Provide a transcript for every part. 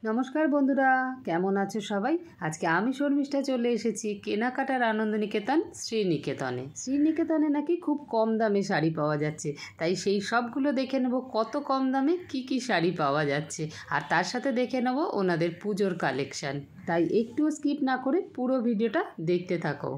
নমস্কার বন্ধুরা, কেমন আছো সবাই? আজকে আমি শর্মিষ্ঠা চলে এসেছি কেনাকাটার আনন্দনিকেতন শ্রীনিকেতনে নাকি খুব কম দামে শাড়ি পাওয়া যাচ্ছে। তাই সেই সবগুলো দেখে নেব কত কম দামে কি শাড়ি পাওয়া যাচ্ছে, আর তার সাথে দেখে নেব ওনাদের পুজোর কালেকশান। তাই একটুও স্কিপ না করে পুরো ভিডিওটা দেখতে থাকো।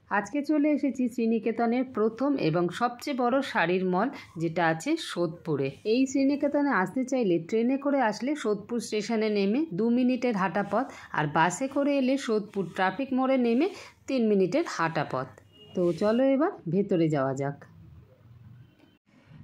আজকে চলে এসেছি শ্রীনিকেতনের প্রথম এবং সবচেয়ে বড় শাড়ির মল, যেটা আছে সোদপুরে। এই শ্রীনিকেতনে আসতে চাইলে ট্রেনে করে আসলে সোদপুর স্টেশনে নেমে 2 মিনিটের হাঁটা পথ, আর বাসে করে এলে সোদপুর ট্রাফিক মোড়ে নেমে 3 মিনিটের হাঁটা পথ। তো চলো এবার ভেতরে যাওয়া যাক।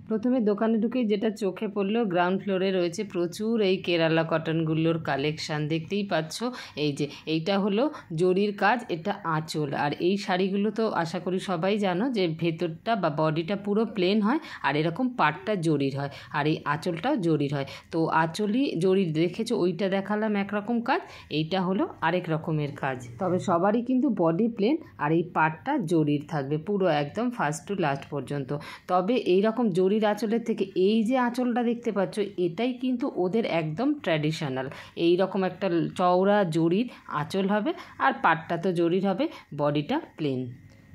প্রথমে দোকানে ঢুকেই যেটা চোখে পড়লো, গ্রাউন্ড ফ্লোরে রয়েছে প্রচুর এই কেরালা কটনগুলোর কালেকশান। দেখতেই পাচ্ছ, এই যে এইটা হলো জরির কাজ, এটা আঁচল। আর এই শাড়িগুলো তো আশা করি সবাই জানো যে ভেতরটা বা বডিটা পুরো প্লেন হয়, আর এরকম পাটটা জরির হয়, আর এই আঁচলটাও জরির হয়। তো আঁচলই জরির দেখেছো, ওইটা দেখালাম একরকম কাজ, এইটা হলো আরেক রকমের কাজ। তবে সবারই কিন্তু বডি প্লেন, আর এই পাটটা জরির থাকবে পুরো একদম ফার্স্ট টু লাস্ট পর্যন্ত। তবে এই রকম জরির আঁচলের থেকে এই যে আঁচলটা দেখতে পাচ্ছ, এটাই কিন্তু ওদের একদম ট্র্যাডিশনাল। এই রকম একটা চওড়া জরির আঁচল হবে, আর পাটটা তো জরির হবে, বডিটা প্লেন।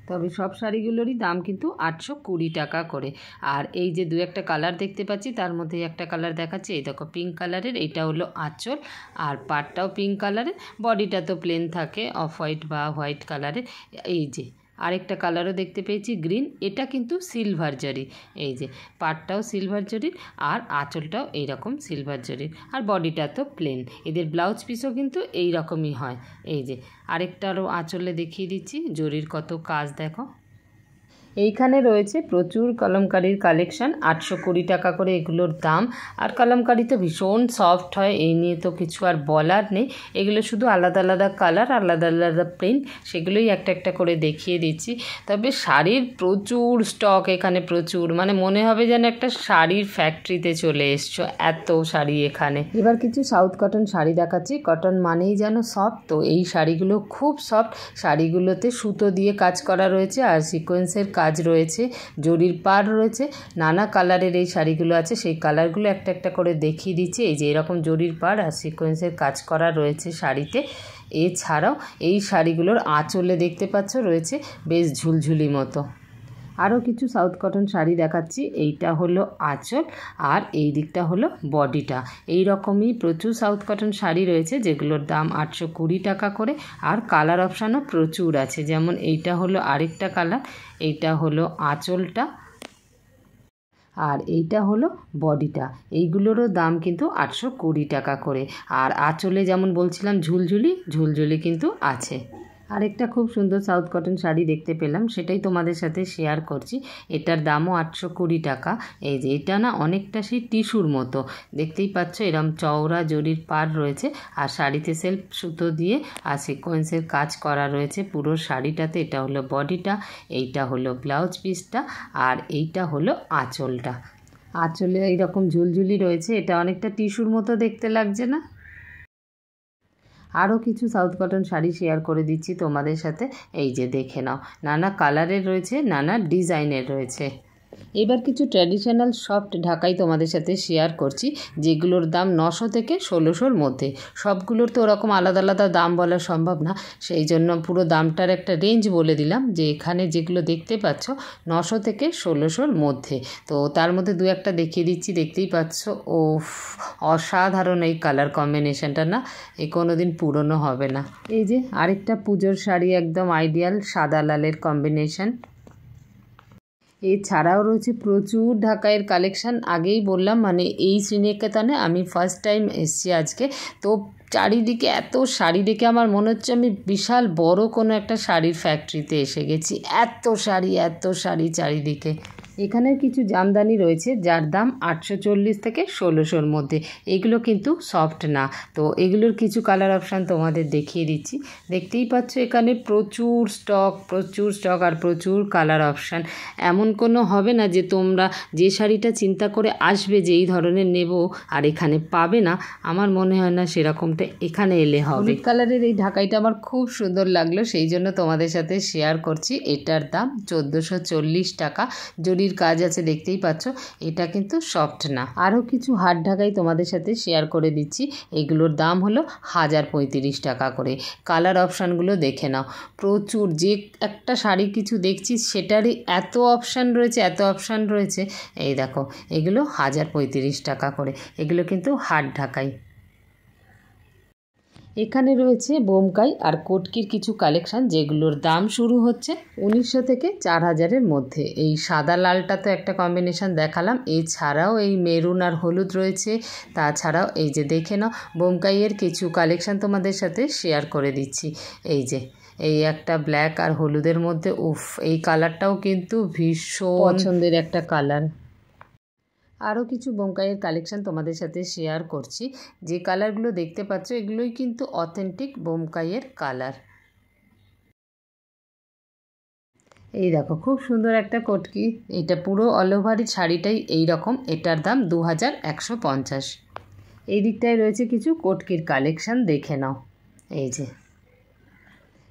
তবে সব শাড়িগুলোরই দাম কিন্তু 820 টাকা করে। আর এই যে 2-1টা কালার দেখতে পাচ্ছি, তার মধ্যে একটা কালার দেখাচ্ছি, এই দেখো পিঙ্ক কালারের, এইটা হলো আঁচল, আর পাটটাও পিঙ্ক কালারের, বডিটা তো প্লেন থাকে অফ হোয়াইট বা হোয়াইট কালারের। এই যে আরেকটা কালারও দেখতে পেয়েছি গ্রিন, এটা কিন্তু সিলভার জরি। এই যে পাটটাও সিলভার জরির, আর আঁচলটাও এইরকম সিলভার জরির, আর বডিটা তো প্লেন। এদের ব্লাউজ পিসও কিন্তু এই রকমই হয়। এই যে আরেকটারও আঁচলে দেখিয়ে দিচ্ছি, জরির কত কাজ দেখো। এইখানে রয়েছে প্রচুর কলমকারির কালেকশান, 820 টাকা করে এগুলোর দাম। আর কলমকারি তো ভীষণ সফট হয়, এই নিয়ে তো কিছু আর বলার নেই। এগুলো শুধু আলাদা আলাদা কালার, আলাদা আলাদা প্রিন্ট, সেগুলোই একটা একটা করে দেখিয়ে দিচ্ছি। তবে শাড়ির প্রচুর স্টক এখানে, প্রচুর, মানে মনে হবে যেন একটা শাড়ির ফ্যাক্টরিতে চলে এসছো, এত শাড়ি এখানে। এবার কিছু সাউথ কটন শাড়ি দেখাচ্ছি। কটন মানেই যেন সফট, তো এই শাড়িগুলো খুব সফট। শাড়িগুলোতে সুতো দিয়ে কাজ করা রয়েছে, আর সিকোয়েন্সের কাজ রয়েছে, জরির পাড় রয়েছে, নানা কালারের এই শাড়িগুলো আছে। সেই কালারগুলো একটা একটা করে দেখিয়ে দিচ্ছি। এই যে এরকম জরির পাড় আর সিকোয়েন্সের কাজ করা রয়েছে শাড়িতে। এছাড়াও এই শাড়িগুলোর আঁচলে দেখতে পাচ্ছ রয়েছে বেশ ঝুলঝুলি মতো। আরও কিছু সাউথ কটন শাড়ি দেখাচ্ছি। এইটা হলো আঁচল, আর এই দিকটা হলো বডিটা। এই রকমই প্রচুর সাউথ কটন শাড়ি রয়েছে, যেগুলোর দাম 820 টাকা করে। আর কালার অপশানও প্রচুর আছে, যেমন এইটা হলো আরেকটা কালার, এইটা হলো আঁচলটা, আর এইটা হলো বডিটা। এইগুলোরও দাম কিন্তু 820 টাকা করে। আর আঁচলে যেমন বলছিলাম ঝুলঝুলি কিন্তু আছে। আরেকটা খুব সুন্দর সাউথ কটন শাড়ি দেখতে পেলাম, সেটাই তোমাদের সাথে শেয়ার করছি। এটার দামও 820 টাকা। এই যে এটা না অনেকটা সেই টিস্যুর মতো, দেখতেই পাচ্ছ এরম চওড়া জরির পাড় রয়েছে, আর শাড়িতে সেলফ সুতো দিয়ে আর সিকোয়েন্সের কাজ করা রয়েছে পুরো শাড়িটাতে। এটা হলো বডিটা, এইটা হলো ব্লাউজ পিসটা, আর এইটা হলো আঁচলটা। আঁচলে এইরকম ঝুলঝুলি রয়েছে, এটা অনেকটা টিস্যুর মতো দেখতে লাগছে না? আরও কিছু সাউথ কটন শাড়ি শেয়ার করে দিচ্ছি তোমাদের সাথে। এই যে দেখে নাও, নানা কালারের রয়েছে, নানা ডিজাইনের রয়েছে। এবার কিছু ট্র্যাডিশনাল সফট ঢাকাই তোমাদের সাথে শেয়ার করছি, যেগুলোর দাম 900 থেকে 1600-র মধ্যে। সবগুলোর তো ওরকম আলাদা আলাদা দাম বলা সম্ভব না, সেই জন্য পুরো দামটার একটা রেঞ্জ বলে দিলাম, যে এখানে যেগুলো দেখতে পাচ্ছ 900 থেকে 1600-র মধ্যে। তো তার মধ্যে 2-1টা দেখিয়ে দিচ্ছি, দেখতেই পাচ্ছ। ও অসাধারণ এই কালার কম্বিনেশনটা, না এ কোনো দিন পুরনো হবে না। এই যে আরেকটা পুজোর শাড়ি, একদম আইডিয়াল সাদা লালের কম্বিনেশন। এছাড়াও রয়েছে প্রচুর ঢাকাইয়ের কালেকশান। আগেই বললাম, মানে এই শ্রীনিকেতনে আমি ফার্স্ট টাইম এসেছি আজকে। তো চারিদিকে এত শাড়ি দেখে আমার মনে হচ্ছে আমি বিশাল বড় কোনো একটা শাড়ির ফ্যাক্টরিতে এসে গেছি। এত শাড়ি চারিদিকে। এখানে কিছু জামদানি রয়েছে, যার দাম 840 থেকে 1600-র মধ্যে। এগুলো কিন্তু সফট না। তো এগুলোর কিছু কালার অপশান তোমাদের দেখিয়ে দিচ্ছি। দেখতেই পাচ্ছ এখানে প্রচুর স্টক আর প্রচুর কালার অপশান। এমন কোনো হবে না যে তোমরা যে শাড়িটা চিন্তা করে আসবে যে এই ধরনের নেব আর এখানে পাবে না, আমার মনে হয় না সেরকমটা এখানে এলে হবে। হলুদ কালারের এই ঢাকাইটা আমার খুব সুন্দর লাগলো, সেই জন্য তোমাদের সাথে শেয়ার করছি। এটার দাম 1440 টাকা। জরির জরির কাজ আছে দেখতেই পাচ্ছ। এটা কিন্তু সফট না। আরও কিছু হাত ঢাকাই তোমাদের সাথে শেয়ার করে দিচ্ছি। এগুলোর দাম হলো 1035 টাকা করে। কালার অপশানগুলো দেখে নাও, প্রচুর। যে একটা শাড়ি কিছু দেখছি সেটারই এত অপশান রয়েছে। এই দেখো, এগুলো 1035 টাকা করে। এগুলো কিন্তু হাত ঢাকাই। এখানে রয়েছে বোমকাই আর কটকির কিছু কালেকশান, যেগুলোর দাম শুরু হচ্ছে 1900 থেকে 4000-এর মধ্যে। এই সাদা লালটা তো একটা কম্বিনেশান দেখালাম, এছাড়াও এই মেরুন আর হলুদ রয়েছে। তাছাড়াও এই যে দেখে নাও, বোমকাইয়ের কিছু কালেকশান তোমাদের সাথে শেয়ার করে দিচ্ছি। এই একটা ব্ল্যাক আর হলুদের মধ্যে, এই কালারটাও কিন্তু ভীষণ পছন্দের একটা কালার। আরও কিছু বোমকাইয়ের কালেকশান তোমাদের সাথে শেয়ার করছি। যে কালারগুলো দেখতে পাচ্ছ এগুলোই কিন্তু অথেন্টিক বোমকাইয়ের কালার। এই দেখো, খুব সুন্দর একটা কটকি। এটা পুরো অল ওভারই শাড়িটাই এই রকম। এটার দাম 2150। এই দিকটায় রয়েছে কিছু কটকির কালেকশান, দেখে নাও।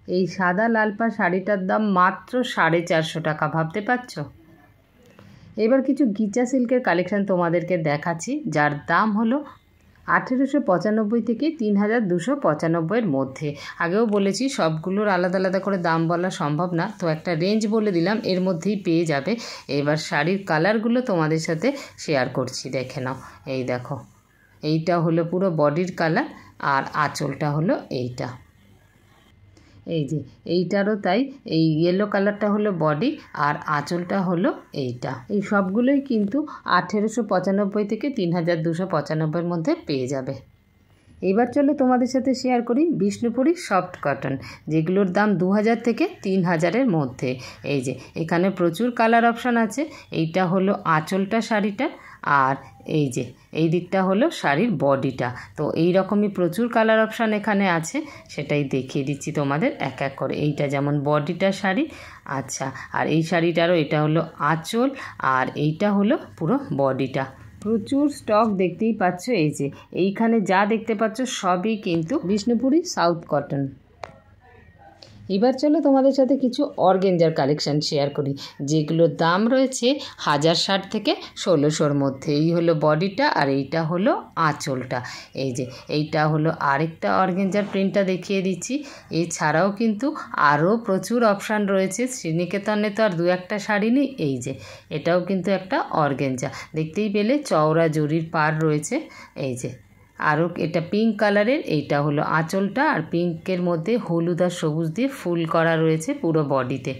এই সাদা লালপা শাড়িটার দাম মাত্র 450 টাকা, ভাবতে পারছো? এবার কিছু গিচা সিল্কের কালেকশান তোমাদেরকে দেখাচ্ছি, যার দাম হলো 1895 থেকে 3295-এর মধ্যে। আগেও বলেছি সবগুলোর আলাদা আলাদা করে দাম বলা সম্ভব না, তো একটা রেঞ্জ বলে দিলাম, এর মধ্যেই পেয়ে যাবে। এবার শাড়ির কালারগুলো তোমাদের সাথে শেয়ার করছি, দেখে নাও। এই দেখো, এইটা হলো পুরো বডির কালার, আর আঁচলটা হলো এইটা। এইটারও তাই। এই ইয়েলো কালারটা হলো বডি, আর আঁচলটা হলো এইটা। এই সবগুলোই কিন্তু 1895 থেকে 3295-এর মধ্যে পেয়ে যাবে। এবার চলো তোমাদের সাথে শেয়ার করি বিষ্ণুপুরি সফট কটন, যেগুলোর দাম 2000 থেকে 3000-এর মধ্যে। এখানে প্রচুর কালার অপশান আছে। এইটা হলো আঁচলটা শাড়িটা, আর এই দিকটা হলো শাড়ির বডিটা। তো এই রকমই প্রচুর কালার অপশান এখানে আছে, সেটাই দেখিয়ে দিচ্ছি তোমাদের এক এক করে। এইটা যেমন বডিটা শাড়ি, আচ্ছা, আর এই শাড়িটারও এটা হলো আঁচল, আর এইটা হলো পুরো বডিটা। প্রচুর স্টক দেখতেই পাচ্ছ। এইখানে যা দেখতে পাচ্ছ সবই কিন্তু বিষ্ণুপুরি সাউথ কটন। এবার চলো তোমাদের সাথে কিছু অর্গেঞ্জার কালেকশান শেয়ার করি, যেগুলোর দাম রয়েছে 1060 থেকে 1600-র মধ্যে। এই হলো বডিটা, আর এইটা হলো আঁচলটা। এইটা হলো আরেকটা অর্গেঞ্জার প্রিন্টটা দেখিয়ে দিচ্ছি। এছাড়াও কিন্তু আরও প্রচুর অপশান রয়েছে। শ্রীনিকেতনে তো আর দু একটা শাড়ি নেই। এটাও কিন্তু একটা অর্গেঞ্জা, দেখতেই পেলে চওড়া জরির পাড় রয়েছে। আরও এটা পিঙ্ক কালারের, এইটা হলো আঁচলটা, আর পিঙ্কের মধ্যে হলুদ আর সবুজ দিয়ে ফুল করা রয়েছে পুরো বডিতে।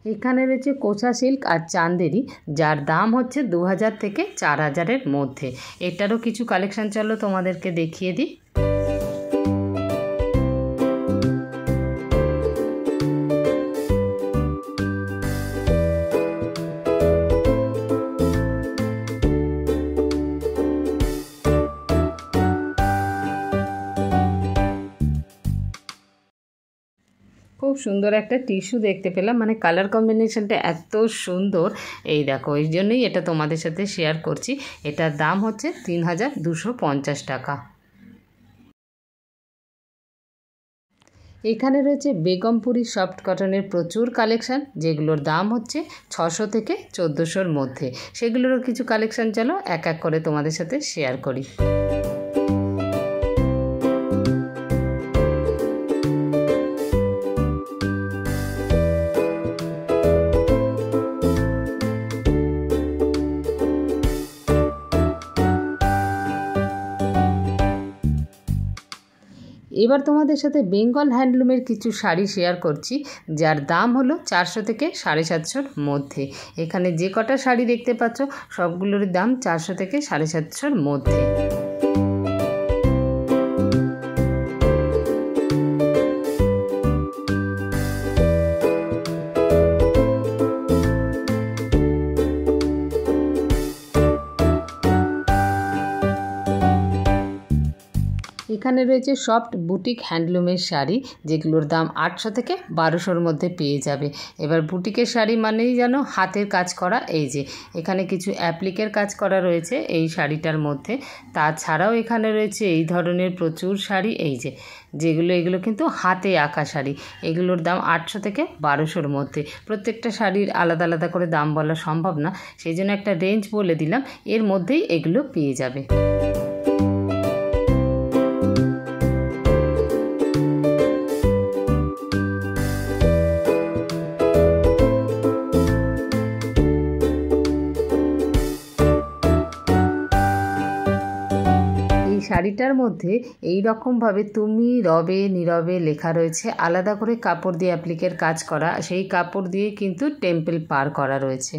এখানে রয়েছে কোচা সিল্ক আর চান্দেরি, যার দাম হচ্ছে 2000 থেকে 4000-এর মধ্যে। এটারও কিছু কালেকশান চলো তোমাদেরকে দেখিয়ে দিই। খুব সুন্দর একটা টিস্যু দেখতে পেলাম, মানে কালার কম্বিনেশনটা এত সুন্দর। এই দেখো, এই জন্যই এটা তোমাদের সাথে শেয়ার করছি। এটার দাম হচ্ছে 3250 টাকা। এখানে রয়েছে বেগমপুরি সফট কটনের প্রচুর কালেকশান, যেগুলোর দাম হচ্ছে 600 থেকে 1400-র মধ্যে। সেগুলোরও কিছু কালেকশান চলো এক এক করে তোমাদের সাথে শেয়ার করি। এবার তোমাদের সাথে বেঙ্গল হ্যান্ডলুমের কিছু শাড়ি শেয়ার করছি, যার দাম হলো 400 থেকে 750-র মধ্যে। এখানে যে কটা শাড়ি দেখতে পাচ্ছ সবগুলোর দাম 400 থেকে 750-র মধ্যে। এখানে রয়েছে সফট বুটিক হ্যান্ডলুমের শাড়ি, যেগুলোর দাম 800 থেকে 1200-র মধ্যে পেয়ে যাবে। এবার বুটিকের শাড়ি মানেই যেন হাতের কাজ করা। এই যে এখানে কিছু অ্যাপ্লিকের কাজ করা রয়েছে এই শাড়িটার মধ্যে। তাছাড়াও এখানে রয়েছে এই ধরনের প্রচুর শাড়ি, এই যে এগুলো কিন্তু হাতে আঁকা শাড়ি। এগুলোর দাম 800 থেকে 1200-র মধ্যে। প্রত্যেকটা শাড়ির আলাদা আলাদা করে দাম বলা সম্ভব না, সেই জন্য একটা রেঞ্জ বলে দিলাম, এর মধ্যেই এগুলো পেয়ে যাবে। শাড়িটার মধ্যে এই রকমভাবে তুমি রবে নীরবে লেখা রয়েছে, আলাদা করে কাপড় দিয়ে অ্যাপ্লিকের কাজ করা, সেই কাপড় দিয়ে কিন্তু টেম্পল পার করা রয়েছে।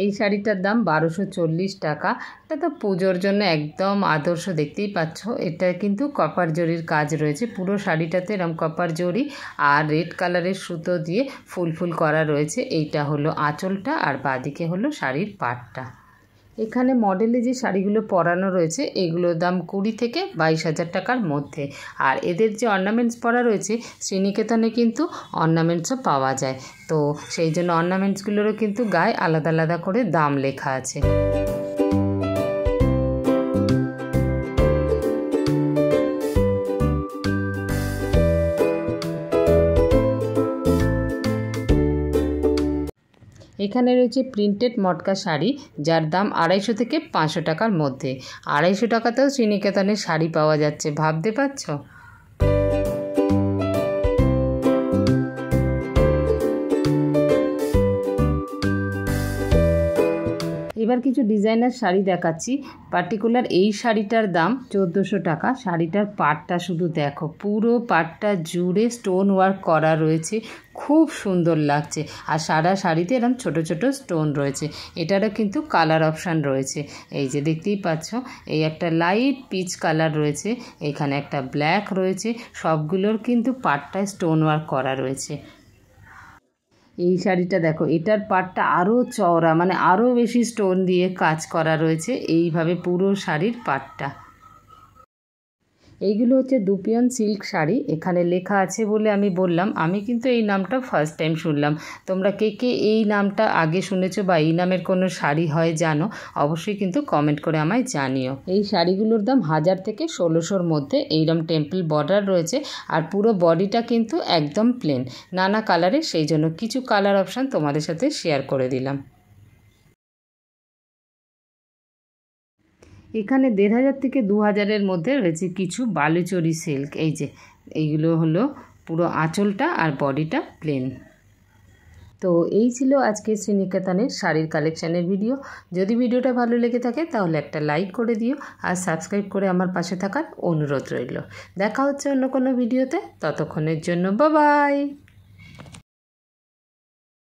এই শাড়িটার দাম 1240 টাকা। এটা তো পুজোর জন্য একদম আদর্শ, দেখতেই পাচ্ছ। এটা কিন্তু কপার জরির কাজ রয়েছে, পুরো শাড়িটাতে এরকম কপার জরি আর রেড কালারের সুতো দিয়ে ফুল ফুল করা রয়েছে। এইটা হলো আঁচলটা আর বাঁদিকে হলো শাড়ির পাটটা। এখানে মডেলে যে শাড়িগুলো পরানো রয়েছে এগুলোর দাম 20 থেকে 22,000 টাকার মধ্যে। আর এদের যে অর্নামেন্টস পরা রয়েছে শ্রীনিকেতনে কিন্তু অর্নামেন্টসও পাওয়া যায়, তো সেই জন্য অর্নামেন্টসগুলোরও কিন্তু গায়ে আলাদা আলাদা করে দাম লেখা আছে। এখানে রয়েছে প্রিন্টেড মটকা শাড়ি, যার দাম 250 থেকে 500 টাকার মধ্যে। 250 টাকাতেও শ্রীনিকেতনের শাড়ি পাওয়া যাচ্ছে, ভাবতে পারছো? এবার কিছু ডিজাইনার শাড়ি দেখাচ্ছি। পার্টিকুলার এই শাড়িটার দাম 1400 টাকা। শাড়িটার পাটটা শুধু দেখো, পুরো পাটটা জুড়ে স্টোন ওয়ার্ক করা রয়েছে, খুব সুন্দর লাগছে। আর সারা শাড়িতে এরকম ছোট ছোট স্টোন রয়েছে। এটারও কিন্তু কালার অপশান রয়েছে, এই যে দেখতেই পাচ্ছ। এই একটা লাইট পিচ কালার রয়েছে, এখানে একটা ব্ল্যাক রয়েছে, সবগুলোর কিন্তু পাটটায় স্টোন ওয়ার্ক করা রয়েছে। এই শাড়িটা দেখো, এটার পাটটা আরও চওড়া, মানে আরও বেশি স্টোন দিয়ে কাজ করা রয়েছে এইভাবে পুরো শাড়ির পাটটা। এইগুলো হচ্ছে দুপিয়ন সিল্ক শাড়ি, এখানে লেখা আছে বলে আমি বললাম। আমি কিন্তু এই নামটা ফার্স্ট টাইম শুনলাম। তোমরা কে কে এই নামটা আগে শুনেছো বা এই নামের কোনো শাড়ি হয় জানো, অবশ্যই কিন্তু কমেন্ট করে আমায় জানিও। এই শাড়িগুলোর দাম 1000 থেকে 1600-র মধ্যে। এইরকম টেম্পল বর্ডার রয়েছে আর পুরো বডিটা কিন্তু একদম প্লেন, নানা কালারের, সেই জন্য কিছু কালার অপশান তোমাদের সাথে শেয়ার করে দিলাম। এখানে 1500 থেকে 2000-এর মধ্যে রয়েছে কিছু বালুচরি সিল্ক। এই যে এইগুলো হলো পুরো আঁচলটা আর বডিটা প্লেন। তো এই ছিল আজকে শ্রীনিকেতনের শাড়ির কালেকশানের ভিডিও। যদি ভিডিওটা ভালো লেগে থাকে তাহলে একটা লাইক করে দিও আর সাবস্ক্রাইব করে আমার পাশে থাকার অনুরোধ রইল। দেখা হচ্ছে অন্য কোনো ভিডিওতে, ততক্ষণের জন্য বাই বাই।